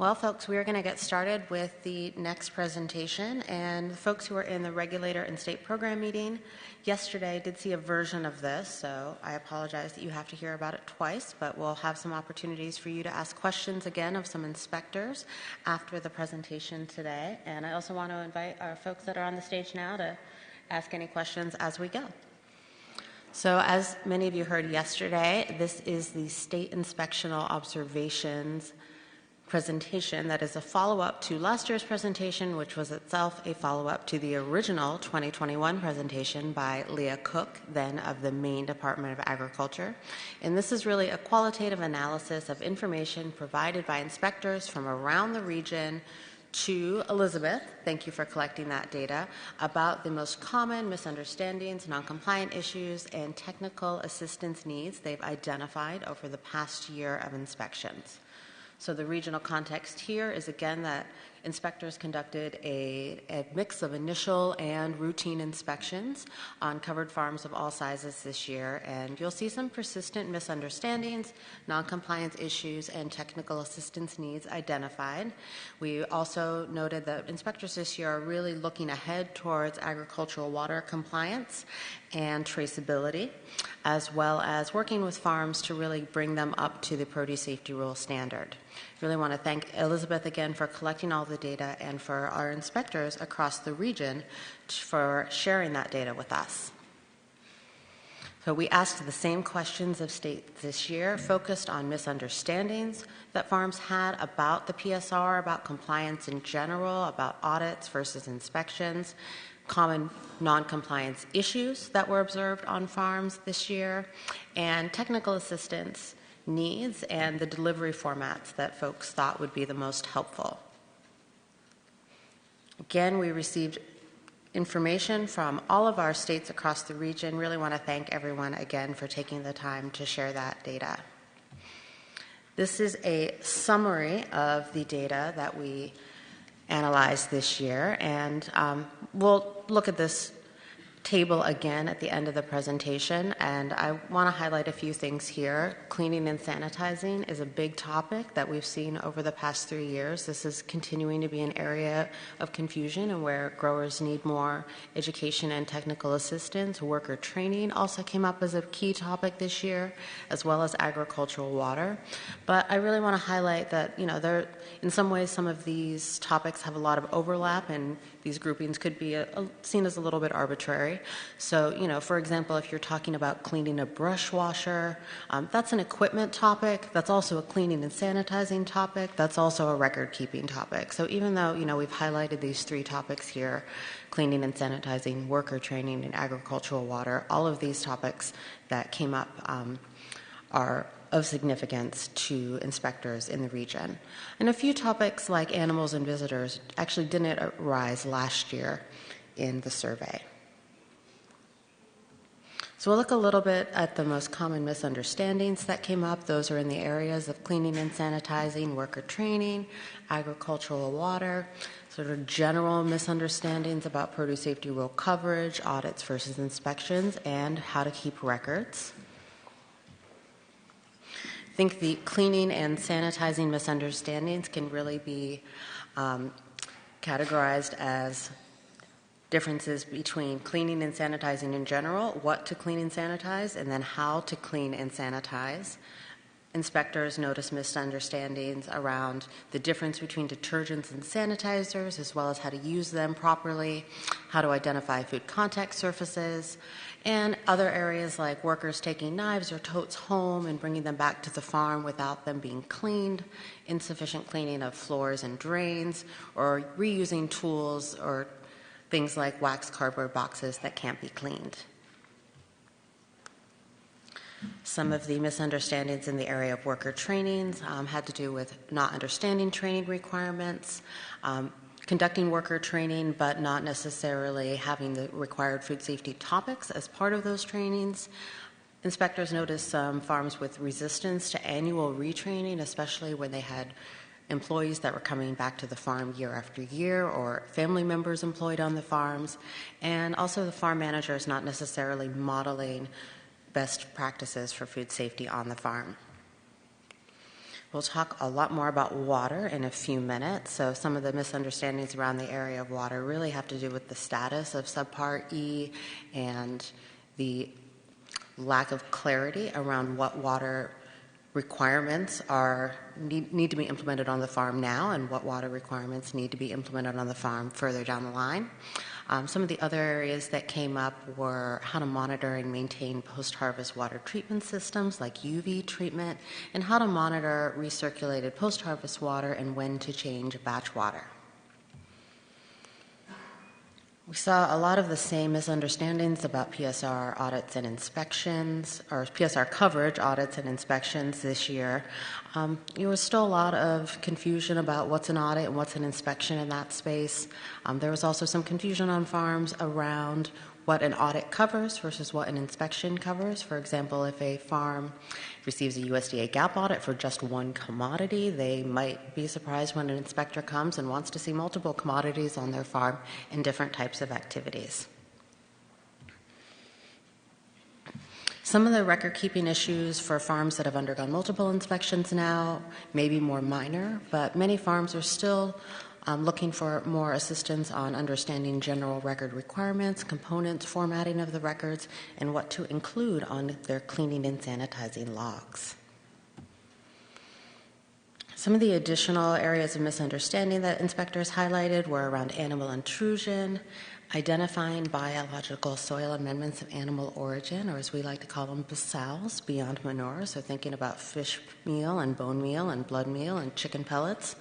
Well, folks, we are going to get started with the next presentation. And the folks who are in the regulator and state program meeting yesterday did see a version of this, so I apologize that you have to hear about it twice, but we'll have some opportunities for you to ask questions again of some inspectors after the presentation today. And I also want to invite our folks that are on the stage now to ask any questions as we go. So as many of you heard yesterday, this is the state inspectional observations presentation that is a follow-up to last year's presentation, which was itself a follow-up to the original 2021 presentation by Leah Cook, then of the Maine Department of Agriculture. And this is really a qualitative analysis of information provided by inspectors from around the region to Elizabeth, thank you for collecting that data, about the most common misunderstandings, non-compliant issues, and technical assistance needs they've identified over the past year of inspections. So the regional context here is, again, that inspectors conducted a mix of initial and routine inspections on covered farms of all sizes this year, and you'll see some persistent misunderstandings, non-compliance issues, and technical assistance needs identified. We also noted that inspectors this year are really looking ahead towards agricultural water compliance and traceability, as well as working with farms to really bring them up to the produce safety rule standard. Really want to thank Elizabeth again for collecting all the data and for our inspectors across the region for sharing that data with us. So we asked the same questions of states this year, focused on misunderstandings that farms had about the PSR, about compliance in general, about audits versus inspections, common non-compliance issues that were observed on farms this year, and technical assistance needs and the delivery formats that folks thought would be the most helpful. Again, we received information from all of our states across the region. Really want to thank everyone again for taking the time to share that data. This is a summary of the data that we analyzed this year, and we'll look at this table again at the end of the presentation, and I want to highlight a few things here. Cleaning and sanitizing is a big topic that we've seen over the past 3 years. This is continuing to be an area of confusion and where growers need more education and technical assistance. Worker training also came up as a key topic this year, as well as agricultural water. But I really want to highlight that, in some ways, some of these topics have a lot of overlap, and these groupings could be seen as a little bit arbitrary. So, for example, if you're talking about cleaning a brush washer, that's an equipment topic. That's also a cleaning and sanitizing topic. That's also a record-keeping topic. So even though, we've highlighted these 3 topics here, cleaning and sanitizing, worker training, and agricultural water, all of these topics that came up are of significance to inspectors in the region. And a few topics like animals and visitors actually didn't arise last year in the survey. So we'll look a little bit at the most common misunderstandings that came up. Those are in the areas of cleaning and sanitizing, worker training, agricultural water, sort of general misunderstandings about produce safety rule coverage, audits versus inspections, and how to keep records. I think the cleaning and sanitizing misunderstandings can really be categorized as differences between cleaning and sanitizing in general, what to clean and sanitize, and then how to clean and sanitize. Inspectors notice misunderstandings around the difference between detergents and sanitizers, as well as how to use them properly, how to identify food contact surfaces, and other areas like workers taking knives or totes home and bringing them back to the farm without them being cleaned, insufficient cleaning of floors and drains, or reusing tools or things like wax cardboard boxes that can't be cleaned. Some of the misunderstandings in the area of worker trainings had to do with not understanding training requirements, conducting worker training but not necessarily having the required food safety topics as part of those trainings. Inspectors noticed some farms with resistance to annual retraining, especially when they had employees that were coming back to the farm year after year, or family members employed on the farms, and also the farm managers not necessarily modeling best practices for food safety on the farm. We'll talk a lot more about water in a few minutes. So some of the misunderstandings around the area of water really have to do with the status of subpart E and the lack of clarity around what water requirements need to be implemented on the farm now and what water requirements need to be implemented on the farm further down the line. Some of the other areas that came up were how to monitor and maintain post-harvest water treatment systems like UV treatment, and how to monitor recirculated post-harvest water and when to change batch water. We saw a lot of the same misunderstandings about PSR audits and inspections, or PSR coverage audits and inspections this year. There was still a lot of confusion about what's an audit and what's an inspection in that space. There was also some confusion on farms around what an audit covers versus what an inspection covers. For example, if a farm receives a USDA GAP audit for just one commodity, they might be surprised when an inspector comes and wants to see multiple commodities on their farm in different types of activities. Some of the record-keeping issues for farms that have undergone multiple inspections now may be more minor, but many farms are still looking for more assistance on understanding general record requirements, components, formatting of the records, and what to include on their cleaning and sanitizing logs. Some of the additional areas of misunderstanding that inspectors highlighted were around animal intrusion, identifying biological soil amendments of animal origin, or as we like to call them, BSALs, beyond manure, so thinking about fish meal and bone meal and blood meal and chicken pellets,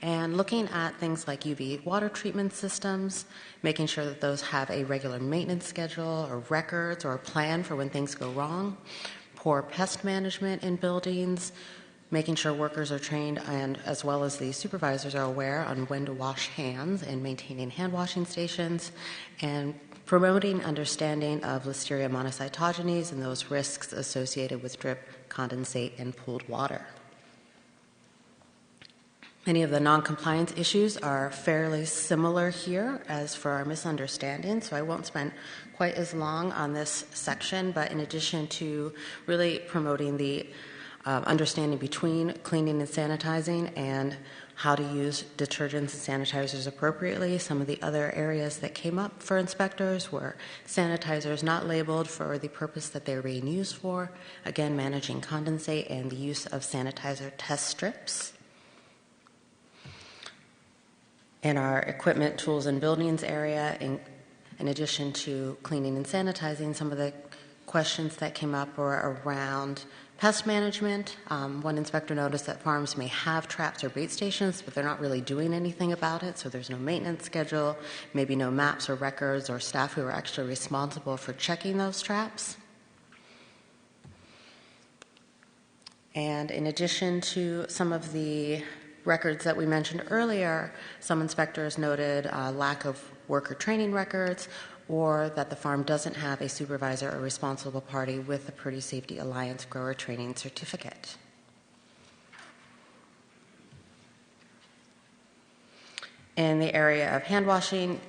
and looking at things like UV water treatment systems, making sure that those have a regular maintenance schedule or records or a plan for when things go wrong, poor pest management in buildings, making sure workers are trained and as well as the supervisors are aware on when to wash hands and maintaining hand washing stations, and promoting understanding of Listeria monocytogenes and those risks associated with drip, condensate, and pooled water. Many of the non-compliance issues are fairly similar here as for our misunderstanding, so I won't spend quite as long on this section, but in addition to really promoting the understanding between cleaning and sanitizing and how to use detergents and sanitizers appropriately, some of the other areas that came up for inspectors were sanitizers not labeled for the purpose that they're being used for, again, managing condensate and the use of sanitizer test strips. In our equipment, tools, and buildings area, in addition to cleaning and sanitizing, some of the questions that came up were around pest management. One inspector noticed that farms may have traps or bait stations, but they're not really doing anything about it, so there's no maintenance schedule, maybe no maps or records or staff who are actually responsible for checking those traps. And in addition to some of the records that we mentioned earlier, some inspectors noted lack of worker training records, or that the farm doesn't have a supervisor or responsible party with the Produce Safety Alliance grower training certificate. In the area of hand washing,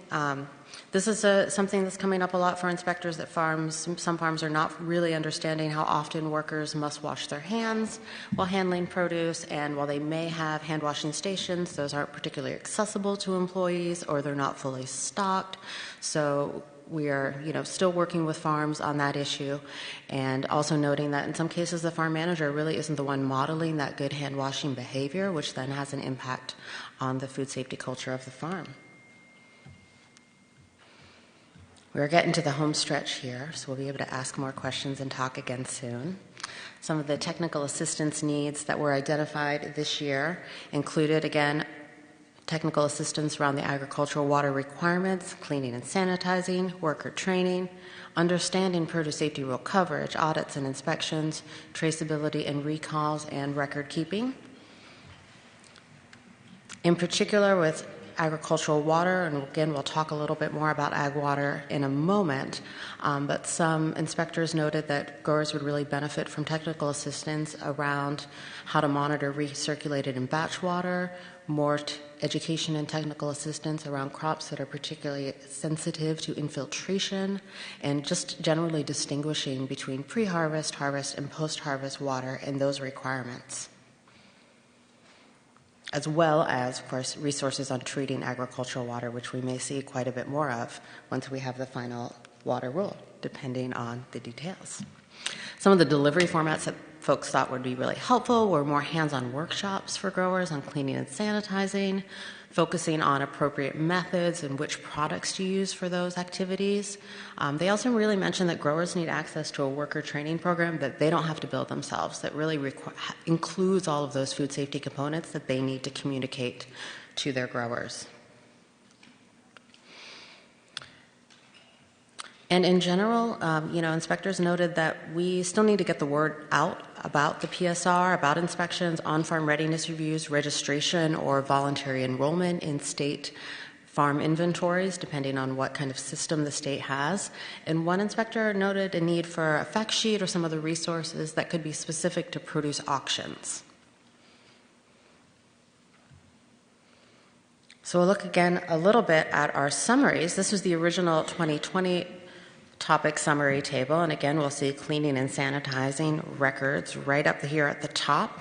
this is something that's coming up a lot for inspectors, that some farms are not really understanding how often workers must wash their hands while handling produce, and while they may have hand washing stations, those aren't particularly accessible to employees or they're not fully stocked. So we are, still working with farms on that issue, and also noting that in some cases the farm manager really isn't the one modeling that good hand washing behavior, which then has an impact on the food safety culture of the farm. We're getting to the home stretch here, so we'll be able to ask more questions and talk again soon. Some of the technical assistance needs that were identified this year included, again, technical assistance around the agricultural water requirements, cleaning and sanitizing, worker training, understanding produce safety rule coverage, audits and inspections, traceability and recalls, and record keeping. In particular with agricultural water, and again we'll talk a little bit more about ag water in a moment, but some inspectors noted that growers would really benefit from technical assistance around how to monitor recirculated and batch water, more education and technical assistance around crops that are particularly sensitive to infiltration, and just generally distinguishing between pre-harvest, harvest, and post-harvest water and those requirements. as well as, of course, resources on treating agricultural water, which we may see quite a bit more of once we have the final water rule, depending on the details. Some of the delivery formats that folks thought would be really helpful were more hands-on workshops for growers on cleaning and sanitizing, focusing on appropriate methods and which products to use for those activities. They also really mentioned that growers need access to a worker training program that they don't have to build themselves, that really includes all of those food safety components that they need to communicate to their growers. And in general, inspectors noted that we still need to get the word out about the PSR, about inspections, on-farm readiness reviews, registration, or voluntary enrollment in state farm inventories, depending on what kind of system the state has. And one inspector noted a need for a fact sheet or some other resources that could be specific to produce auctions. So we'll look again a little bit at our summaries. This was the original 2020 topic summary table, and again we'll see cleaning and sanitizing records right up here at the top.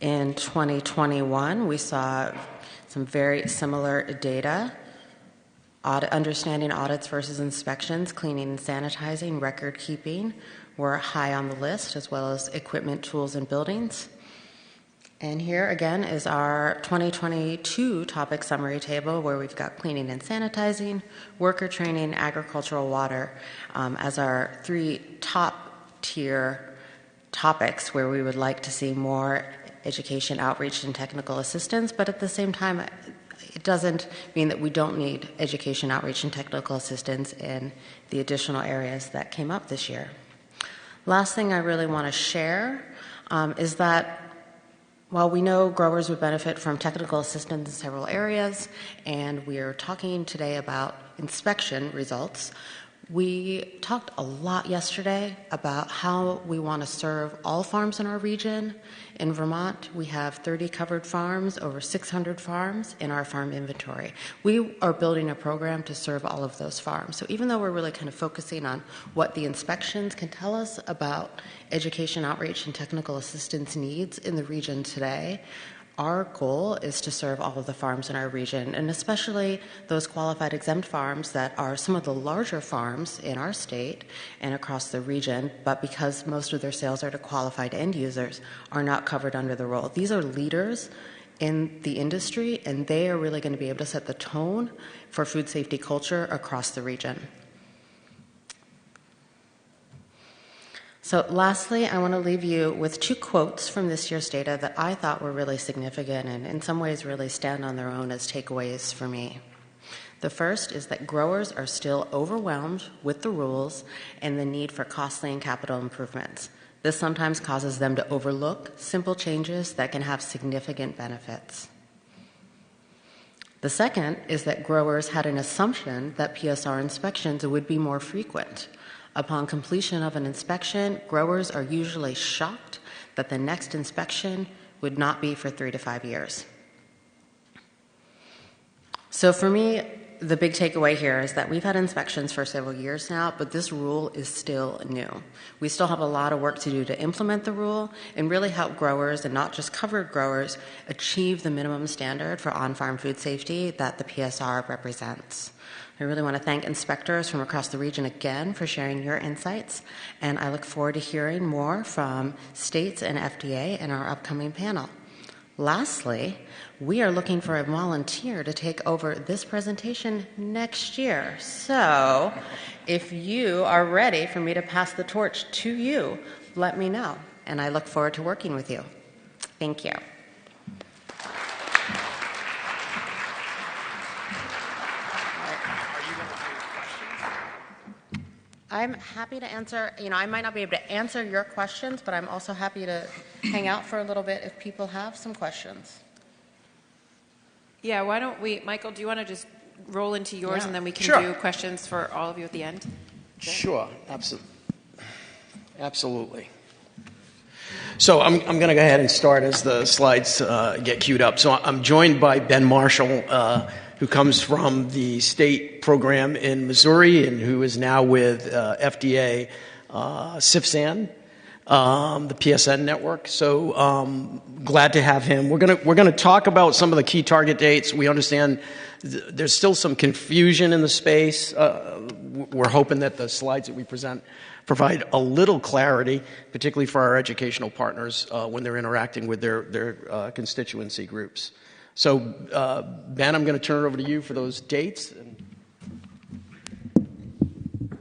In 2021 we saw some very similar data. Understanding audits versus inspections, cleaning and sanitizing, record keeping were high on the list, as well as equipment, tools, and buildings. And here again is our 2022 topic summary table, where we've got cleaning and sanitizing, worker training, agricultural water as our three top tier topics where we would like to see more education, outreach, and technical assistance. But at the same time, it doesn't mean that we don't need education, outreach, and technical assistance in the additional areas that came up this year. Last thing I really want to share is that while we know growers would benefit from technical assistance in several areas, and we are talking today about inspection results, we talked a lot yesterday about how we want to serve all farms in our region. In Vermont, we have 30 covered farms, over 600 farms in our farm inventory. We are building a program to serve all of those farms. So even though we're really kind of focusing on what the inspections can tell us about education, outreach, and technical assistance needs in the region today, our goal is to serve all of the farms in our region, and especially those qualified exempt farms that are some of the larger farms in our state and across the region, but because most of their sales are to qualified end users, are not covered under the rule. These are leaders in the industry, and they are really going to be able to set the tone for food safety culture across the region. So lastly, I want to leave you with two quotes from this year's data that I thought were really significant and in some ways really stand on their own as takeaways for me. The first is that growers are still overwhelmed with the rules and the need for costly and capital improvements. This sometimes causes them to overlook simple changes that can have significant benefits. The second is that growers had an assumption that PSR inspections would be more frequent. Upon completion of an inspection, growers are usually shocked that the next inspection would not be for 3 to 5 years. So for me, the big takeaway here is that we've had inspections for several years now, but this rule is still new. We still have a lot of work to do to implement the rule and really help growers, and not just covered growers, achieve the minimum standard for on-farm food safety that the PSR represents. I really want to thank inspectors from across the region again for sharing your insights, and I look forward to hearing more from states and FDA in our upcoming panel. Lastly, we are looking for a volunteer to take over this presentation next year. So if you are ready for me to pass the torch to you, let me know, and I look forward to working with you. Thank you. I'm happy to answer, I might not be able to answer your questions, but I'm also happy to hang out for a little bit if people have some questions. Yeah, why don't we, Michael, do you want to just roll into yours and then we can do questions for all of you at the end? Sure, absolutely. So I'm going to go ahead and start as the slides get queued up. So I'm joined by Ben Marshall, who comes from the state program in Missouri and who is now with FDA CFSAN. the PSN network. So glad to have him. We're gonna talk about some of the key target dates. We understand there's still some confusion in the space. We're hoping that the slides that we present provide a little clarity, particularly for our educational partners when they're interacting with their constituency groups. So, Ben, I'm going to turn it over to you for those dates.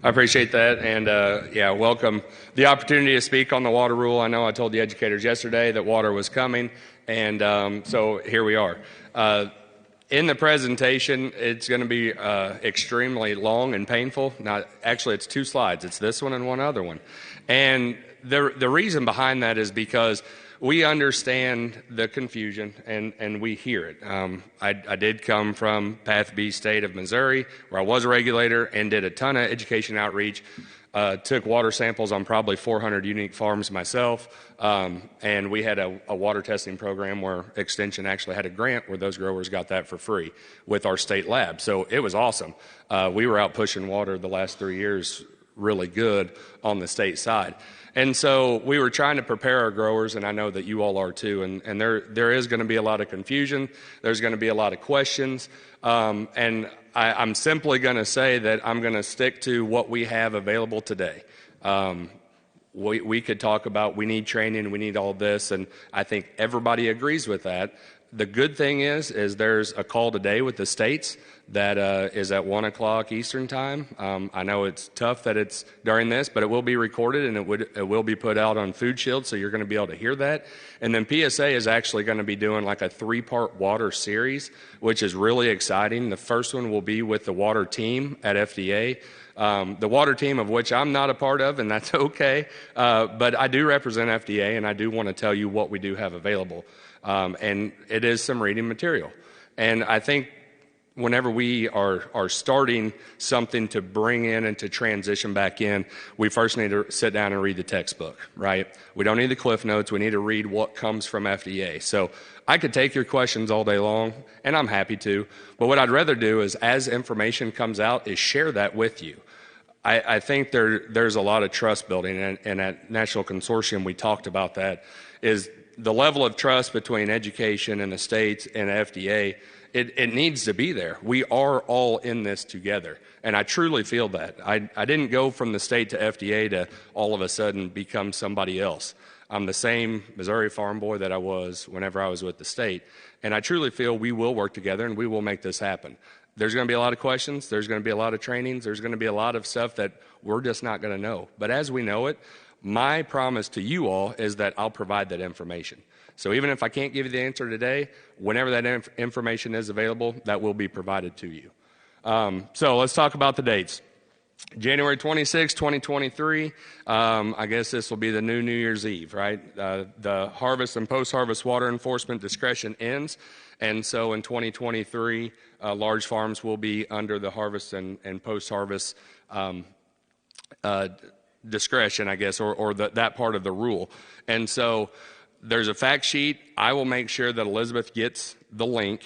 I appreciate that, and welcome the opportunity to speak on the water rule. I know I told the educators yesterday that water was coming, and so here we are. In the presentation, it's going to be extremely long and painful. Actually, it's 2 slides. It's this one and one other one. And the reason behind that is because we understand the confusion, and we hear it. I did come from Path B State of Missouri, where I was a regulator and did a ton of education outreach. Took water samples on probably 400 unique farms myself, and we had a water testing program where Extension actually had a grant where those growers got that for free with our state lab. So it was awesome. We were out pushing water the last 3 years really good on the state side. And so we were trying to prepare our growers, and I know that you all are too, and there is going to be a lot of confusion. There's going to be a lot of questions, and I'm simply going to say that I'm going to stick to what we have available today. We could talk about we need training, we need all this, and I think everybody agrees with that. The good thing is there's a call today with the states that is at 1 o'clock Eastern time. I know it's tough that it's during this, but it will be recorded and it will be put out on Food Shield, so you're going to be able to hear that. And then PSA is actually going to be doing like a 3-part water series, which is really exciting. The first one will be with the water team at FDA. The water team, of which I'm not a part of, and that's okay, but I do represent FDA, and I do want to tell you what we do have available. And it is some reading material. And I think whenever we are starting something to bring in and to transition back in, we first need to sit down and read the textbook, right? We don't need the Cliff Notes. We need to read what comes from FDA. So I could take your questions all day long, and I'm happy to. But what I'd rather do is, as information comes out, is share that with you. I think there's a lot of trust building, and at National Consortium we talked about that, is the level of trust between education and the states and FDA. It needs to be there. We are all in this together, and I truly feel that. I didn't go from the state to FDA to all of a sudden become somebody else. I'm the same Missouri farm boy that I was whenever I was with the state, and I truly feel we will work together and we will make this happen. There's going to be a lot of questions. There's going to be a lot of trainings. There's going to be a lot of stuff that we're just not going to know. But as we know it, my promise to you all is that I'll provide that information. So even if I can't give you the answer today, whenever that information is available, that will be provided to you. So let's talk about the dates. January 26, 2023, I guess this will be the New Year's Eve, right? The harvest and post-harvest water enforcement discretion ends, and so in 2023, large farms will be under the harvest and post-harvest discretion, I guess, or that part of the rule. And so there's a fact sheet. I will make sure that Elizabeth gets the link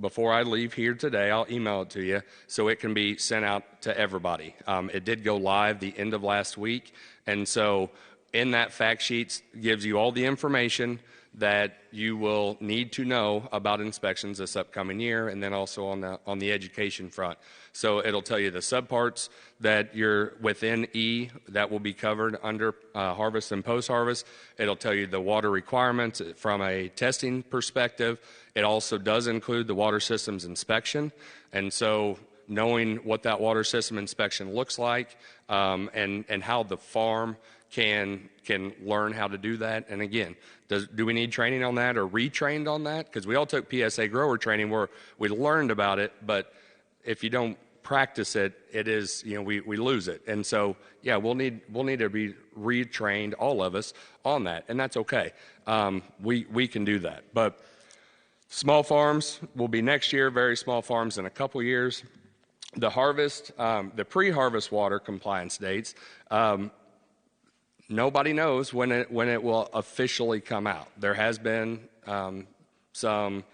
before I leave here today. I'll email it to you so it can be sent out to everybody. It did go live the end of last week, and so in that fact sheet gives you all the information that you will need to know about inspections this upcoming year, and then also on the education front. So it'll tell you the subparts that you're within E that will be covered under harvest and post-harvest. It'll tell you the water requirements from a testing perspective. It also does include the water systems inspection, and so knowing what that water system inspection looks like and how the farm can learn how to do that. And again, do we need training on that or retrained on that? Because we all took PSA grower training where we learned about it, but if you don't practice it, it is, we lose it. And so, yeah, we'll need to be retrained, all of us, on that, and that's okay. We can do that. But small farms will be next year, very small farms in a couple years. The harvest, the pre-harvest water compliance dates, nobody knows when it will officially come out. There has been some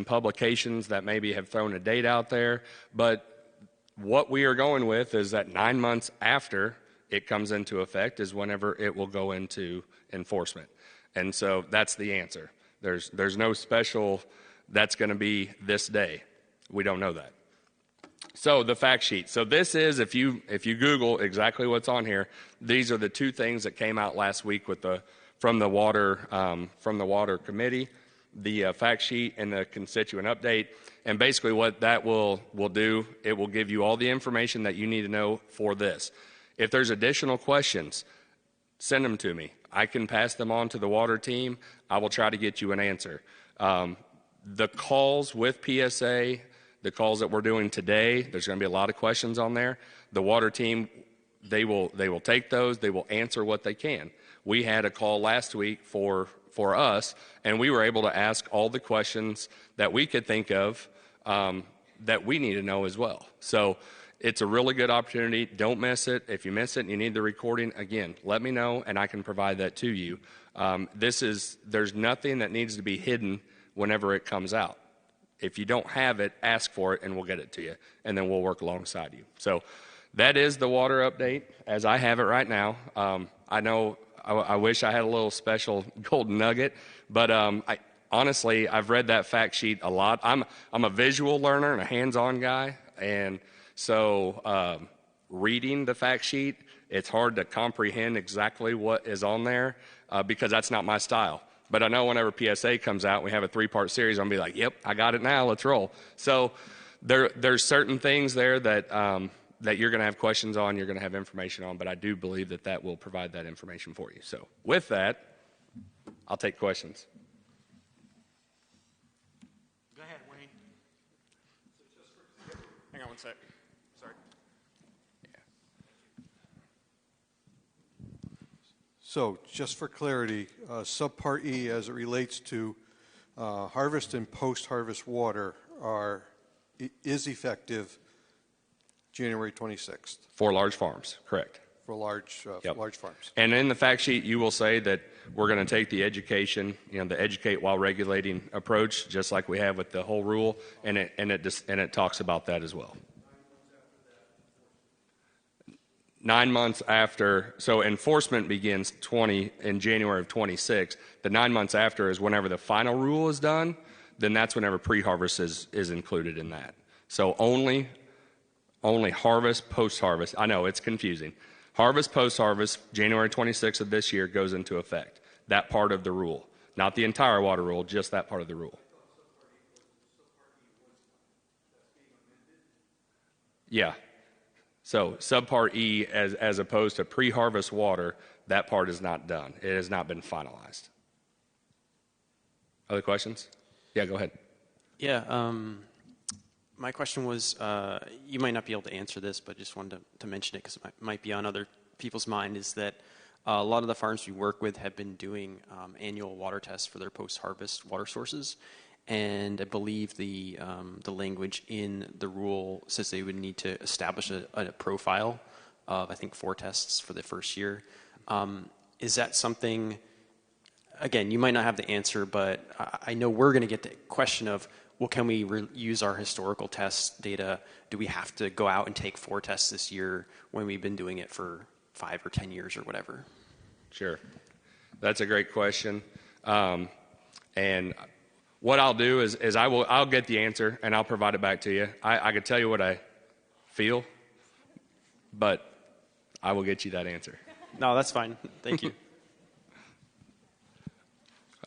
publications that maybe have thrown a date out there, but what we are going with is that 9 months after it comes into effect is whenever it will go into enforcement. And so that's the answer. There's no special, that's going to be this day. We don't know that. So the fact sheet. So this is, if you Google exactly what's on here, these are the two things that came out last week from the water committee, the fact sheet and the constituent update. And basically what that will do, it will give you all the information that you need to know for this. If there's additional questions, send them to me. I can pass them on to the water team. I will try to get you an answer. The calls with PSA, the calls that we're doing today, there's going to be a lot of questions on there. The water team, they will take those. They will answer what they can. We had a call last week for us, and we were able to ask all the questions that we could think of that we need to know as well. So it's a really good opportunity. Don't miss it. If you miss it and you need the recording, again, let me know, and I can provide that to you. There's nothing that needs to be hidden whenever it comes out. If you don't have it, ask for it, and we'll get it to you, and then we'll work alongside you. So that is the water update as I have it right now. I know I wish I had a little special golden nugget, but honestly, I've read that fact sheet a lot. I'm a visual learner and a hands-on guy, and so reading the fact sheet, it's hard to comprehend exactly what is on there because that's not my style. But I know whenever PSA comes out, we have a 3-part series, I'm going to be like, yep, I got it now, let's roll. So there's certain things there that you're going to have questions on, you're going to have information on, but I do believe that will provide that information for you. So with that, I'll take questions. Go ahead, Wayne. Hang on one sec. Sorry. So, just for clarity, subpart E, as it relates to harvest and post-harvest water, is effective January 26th For large farms, correct. for large farms. And in the fact sheet, you will say that we're going to take the education, the educate while regulating approach, just like we have with the whole rule, and it talks about that as well. 9 months after, so enforcement begins in January of 26. The 9 months after is whenever the final rule is done, then that's whenever pre-harvest is included in that. So only harvest, post-harvest. I know, it's confusing. Harvest, post-harvest, January 26th of this year goes into effect. That part of the rule. Not the entire water rule, just that part of the rule. Yeah. So subpart E, as opposed to pre-harvest water, that part is not done. It has not been finalized. Other questions? Yeah, go ahead. Yeah, my question was, you might not be able to answer this, but just wanted to mention it because it might be on other people's mind, is that a lot of the farms we work with have been doing annual water tests for their post-harvest water sources. And I believe the language in the rule says they would need to establish a profile of, I think, 4 tests for the first year. Is that something, again, you might not have the answer, but I know we're going to get the question of, well, can we use our historical test data? Do we have to go out and take 4 tests this year when we've been doing it for 5 or 10 years or whatever? Sure. That's a great question. And what I'll do is I'll get the answer and I'll provide it back to you. I can tell you what I feel, but I will get you that answer. No, that's fine. Thank you.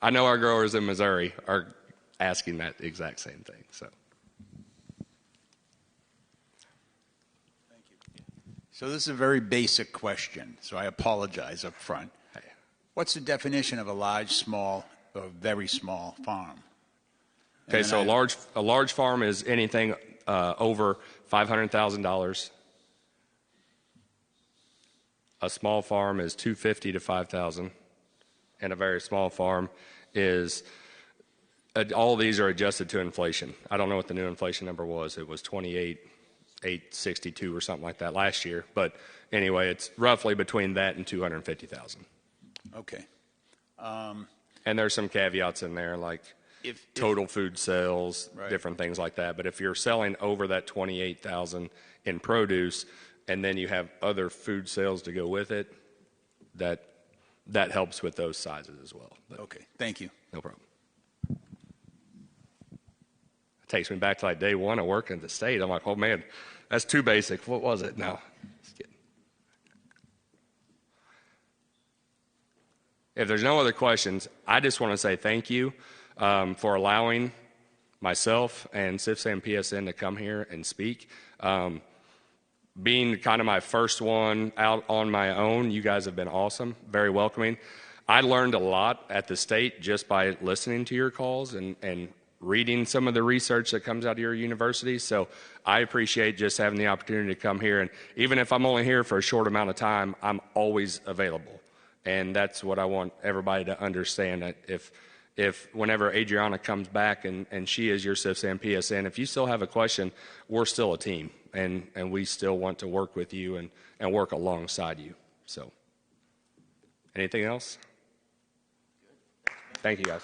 I know our growers in Missouri are asking that exact same thing. So. Thank you. So this is a very basic question, so I apologize up front. Hey. What's the definition of a large, small, or very small farm? Okay, so a large farm is anything over $500,000. A small farm is $250,000 to $5,000, and a very small farm is all these are adjusted to inflation. I don't know what the new inflation number was. It was 28,862 or something like that last year. But anyway, it's roughly between that and 250,000. Okay. And there's some caveats in there, like total food sales, right. Different things like that. But if you're selling over that 28,000 in produce, and then you have other food sales to go with it, that helps with those sizes as well. But Okay, thank you. no problem. It takes me back to like day one of working at the state. I'm like, oh man, that's too basic. What was it? No. Just kidding. If there's no other questions, I just want to say thank you for allowing myself and CIFSA PSN to come here and speak. Being kind of my first one out on my own, you guys have been awesome, very welcoming. I learned a lot at the state just by listening to your calls and reading some of the research that comes out of your university. So I appreciate just having the opportunity to come here. And even if I'm only here for a short amount of time, I'm always available. And that's what I want everybody to understand, that if whenever Adriana comes back and she is your CIFSA and PSN, if you still have a question, we're still a team, and we still want to work with you and work alongside you. So anything else? Thank you, guys.